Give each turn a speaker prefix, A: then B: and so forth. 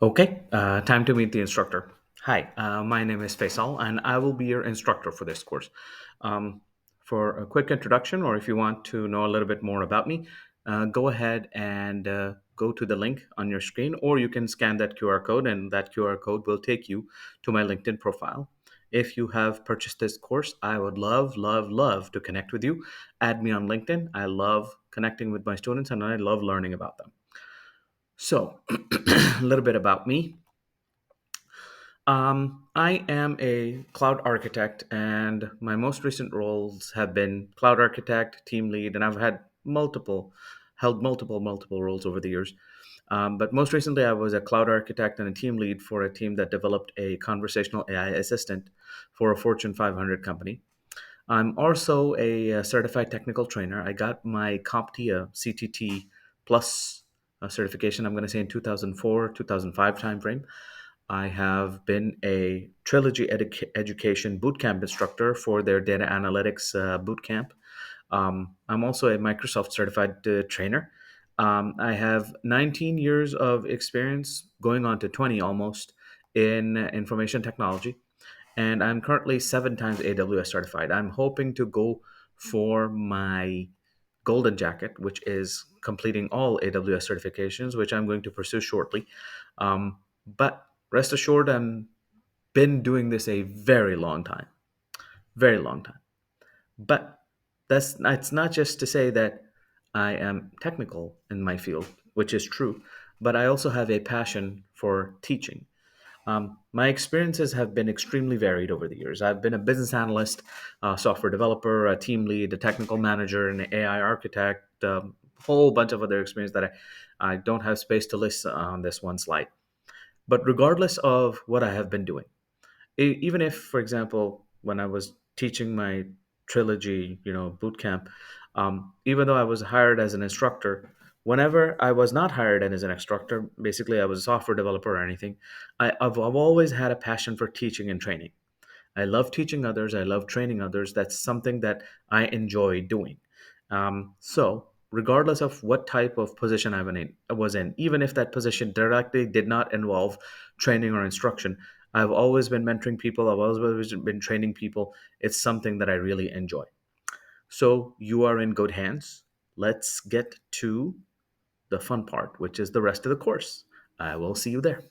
A: Okay, time to meet the instructor. Hi, my name is Faisal, and I will be your instructor for this course. Um, for a quick introduction, or if you want to know a little bit more about me, go ahead and go to the link on your screen, or you can scan that QR code, and that QR code will take you to my LinkedIn profile. If you have purchased this course, I would love, love, love to connect with you. Add me on LinkedIn. I love connecting with my students, and I love learning about them. So, a little bit about me. I am a cloud architect, and my most recent roles have been cloud architect, team lead, and I've had multiple roles over the years. But most recently, I was a cloud architect and a team lead for a team that developed a conversational AI assistant for a Fortune 500 company. I'm also a certified technical trainer. I got my CompTIA CTT Plus certification, I'm going to say in 2004, 2005 timeframe. I have been a Trilogy Education bootcamp instructor for their data analytics bootcamp. I'm also a Microsoft certified trainer. I have 19 years of experience, going on to 20 almost, in information technology, and I'm currently 7 times AWS certified. I'm hoping to go for my golden jacket, which is completing all AWS certifications, which I'm going to pursue shortly. But rest assured, I'm been doing this a very long time, very long time. But it's not just to say that I am technical in my field, which is true, but I also have a passion for teaching. My experiences have been extremely varied over the years. I've been a business analyst, a software developer, a team lead, a technical manager, an AI architect, a whole bunch of other experience that I don't have space to list on this one slide. But regardless of what I have been doing, even if, for example, when I was teaching my trilogy, boot camp, even though I was hired as an instructor, whenever I was not hired as an instructor, basically I was a software developer or anything, I've always had a passion for teaching and training. I love teaching others. I love training others. That's something that I enjoy doing. So, regardless of what type of position was in, even if that position directly did not involve training or instruction, I've always been mentoring people. I've always been training people. It's something that I really enjoy. So, you are in good hands. Let's get to the fun part, which is the rest of the course. I will see you there.